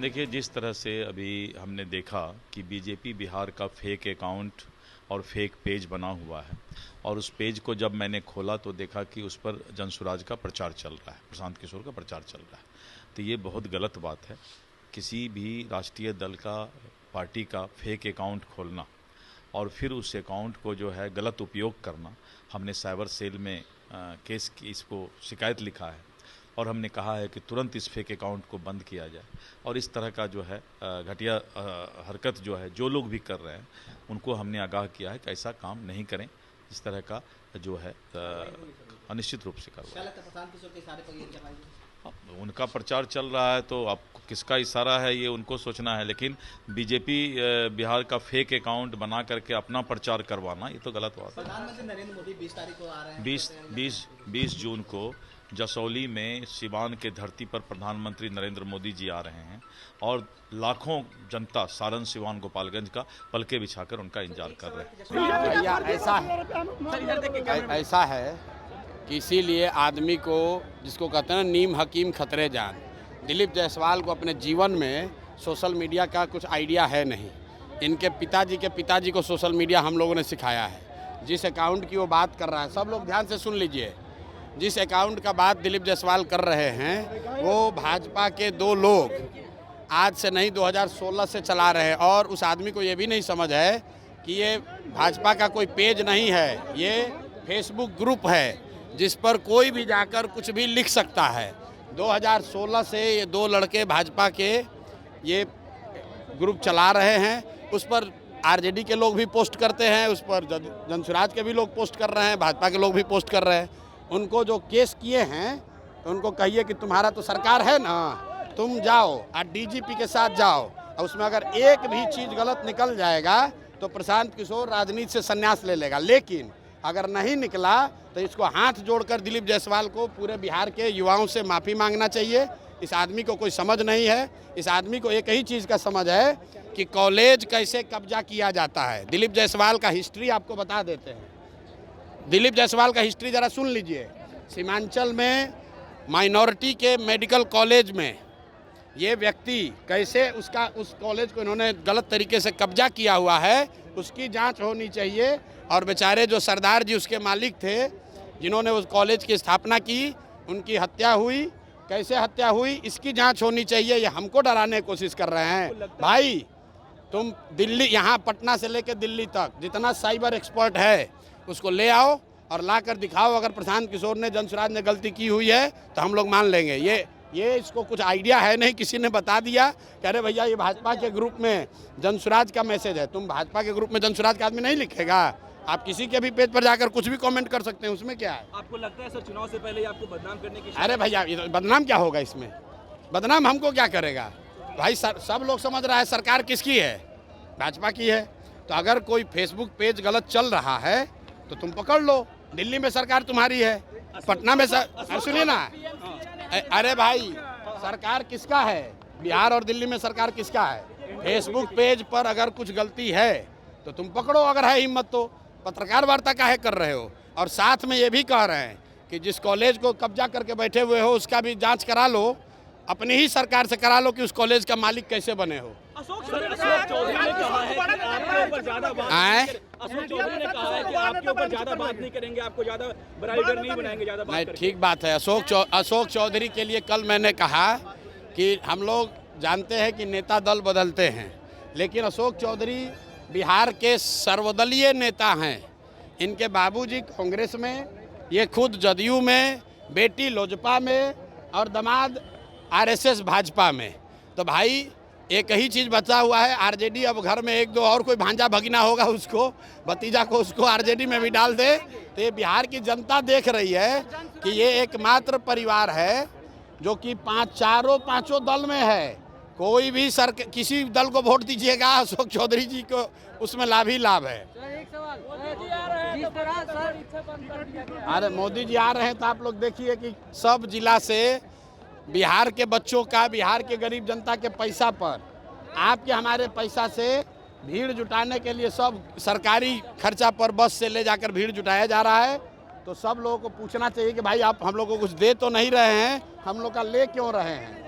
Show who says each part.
Speaker 1: देखिए, जिस तरह से अभी हमने देखा कि बीजेपी बिहार का फेक अकाउंट और फेक पेज बना हुआ है, और उस पेज को जब मैंने खोला तो देखा कि उस पर जनसुराज का प्रचार चल रहा है, प्रशांत किशोर का प्रचार चल रहा है। तो ये बहुत गलत बात है। किसी भी राष्ट्रीय दल का, पार्टी का फेक अकाउंट खोलना और फिर उस अकाउंट को जो है गलत उपयोग करना, हमने साइबर सेल में केस की इसको शिकायत लिखा है और हमने कहा है कि तुरंत इस फेक अकाउंट को बंद किया जाए। और इस तरह का जो है घटिया हरकत जो है जो लोग भी कर रहे हैं उनको हमने आगाह किया है कि ऐसा काम नहीं करें। इस तरह का जो है अनिश्चित रूप से करवाएं। उनका प्रचार चल रहा है तो अब किसका इशारा है ये उनको सोचना है, लेकिन बीजेपी बिहार का फेक अकाउंट बना करके अपना प्रचार करवाना ये तो गलत बात है।
Speaker 2: प्रधानमंत्री नरेंद्र मोदी 20 तारीख को आ रहे हैं।
Speaker 1: 20 जून को जसौली में सिवान के धरती पर प्रधानमंत्री नरेंद्र मोदी जी आ रहे हैं और लाखों जनता सारण, सिवान, गोपालगंज का पलके बिछाकर उनका इंतजार कर रहे हैं।
Speaker 3: भैया ऐसा है कि इसीलिए आदमी को, जिसको कहते हैं ना नीम हकीम खतरे जान, दिलीप जायसवाल को अपने जीवन में सोशल मीडिया का कुछ आइडिया है नहीं। इनके पिताजी के पिताजी को सोशल मीडिया हम लोगों ने सिखाया है। जिस अकाउंट की वो बात कर रहा है, सब लोग ध्यान से सुन लीजिए, जिस अकाउंट का बात दिलीप जायसवाल कर रहे हैं वो भाजपा के 2 लोग आज से नहीं 2016 से चला रहे हैं। और उस आदमी को ये भी नहीं समझ है कि ये भाजपा का कोई पेज नहीं है, ये फेसबुक ग्रुप है जिस पर कोई भी जाकर कुछ भी लिख सकता है। 2016 से ये 2 लड़के भाजपा के ये ग्रुप चला रहे हैं। उस पर आरजेडी के लोग भी पोस्ट करते हैं, उस पर जनसुराज के भी लोग पोस्ट कर रहे हैं, भाजपा के लोग भी पोस्ट कर रहे हैं। उनको जो केस किए हैं उनको कहिए कि तुम्हारा तो सरकार है ना, तुम जाओ और डीजीपी के साथ जाओ, और उसमें अगर एक भी चीज़ गलत निकल जाएगा तो प्रशांत किशोर राजनीति से संन्यास ले लेगा। लेकिन अगर नहीं निकला तो इसको हाथ जोड़कर दिलीप जायसवाल को पूरे बिहार के युवाओं से माफ़ी मांगना चाहिए। इस आदमी को कोई समझ नहीं है। इस आदमी को एक ही चीज़ का समझ है कि कॉलेज कैसे कब्जा किया जाता है। दिलीप जायसवाल का हिस्ट्री आपको बता देते हैं। दिलीप जायसवाल का हिस्ट्री ज़रा सुन लीजिए। सीमांचल में माइनॉरिटी के मेडिकल कॉलेज में ये व्यक्ति कैसे उस कॉलेज को इन्होंने गलत तरीके से कब्जा किया हुआ है, उसकी जांच होनी चाहिए। और बेचारे जो सरदार जी उसके मालिक थे, जिन्होंने उस कॉलेज की स्थापना की, उनकी हत्या हुई, कैसे हत्या हुई, इसकी जांच होनी चाहिए। ये हमको डराने की कोशिश कर रहे हैं। भाई तुम दिल्ली, यहाँ पटना से लेकर दिल्ली तक जितना साइबर एक्सपर्ट है उसको ले आओ और ला कर दिखाओ। अगर प्रशांत किशोर ने, जनसुराज ने गलती की हुई है तो हम लोग मान लेंगे। ये इसको कुछ आइडिया है नहीं, किसी ने बता दिया कह रहे भैया ये भाजपा के ग्रुप में जनसुराज का मैसेज है। तुम भाजपा के ग्रुप में जनसुराज का आदमी नहीं लिखेगा। आप किसी के भी पेज पर जाकर कुछ भी कमेंट कर सकते हैं, उसमें क्या है।
Speaker 2: आपको लगता है सर चुनाव से पहले आपको बदनाम करने की?
Speaker 3: अरे भैया बदनाम क्या होगा इसमें? बदनाम हमको क्या करेगा भाई? सब लोग समझ रहा है सरकार किसकी है, भाजपा की है। तो अगर कोई फेसबुक पेज गलत चल रहा है तो तुम पकड़ लो। दिल्ली में सरकार तुम्हारी है, पटना में सुनिए ना, अरे भाई सरकार किसका है? बिहार और दिल्ली में सरकार किसका है? फेसबुक पेज पर अगर कुछ गलती है तो तुम पकड़ो, अगर है हिम्मत तो। पत्रकार वार्ता काहे कर रहे हो? और साथ में ये भी कह रहे हैं कि जिस कॉलेज को कब्जा करके बैठे हुए हो उसका भी जांच करा लो, अपनी ही सरकार से करा लो कि उस कॉलेज का मालिक कैसे बने हो।
Speaker 2: अशोक चौधरी ने कहा है कि आपके ऊपर ज्यादा बात नहीं करेंगे, आपको ज्यादा बराबर नहीं बनाएंगे, ज्यादा बात
Speaker 3: नहीं। ठीक बात है। अशोक चौधरी के लिए कल मैंने कहा कि हम लोग जानते हैं कि नेता दल बदलते हैं, लेकिन अशोक चौधरी बिहार के सर्वदलीय नेता हैं। इनके बाबूजी कांग्रेस में, ये खुद जदयू में, बेटी लोजपा में और दामाद आरएसएस भाजपा में। तो भाई एक ही चीज़ बचा हुआ है, आरजेडी। अब घर में 1-2 और कोई भांजा भगीना होगा, उसको भतीजा को उसको आरजेडी में भी डाल दे। तो ये बिहार की जनता देख रही है कि ये एकमात्र परिवार है जो कि चारों पांचों दल में है। कोई भी किसी दल को वोट दीजिएगा, अशोक चौधरी जी को उसमें लाभ ही लाभ है। अरे मोदी जी आ रहे हैं तो आप लोग देखिए कि सब जिला से बिहार के बच्चों का, बिहार के गरीब जनता के पैसा पर, आपके हमारे पैसा से भीड़ जुटाने के लिए सब सरकारी खर्चा पर बस से ले जाकर भीड़ जुटाया जा रहा है। तो सब लोगों को पूछना चाहिए कि भाई आप हम लोग को कुछ दे तो नहीं रहे हैं, हम लोग का ले क्यों रहे हैं।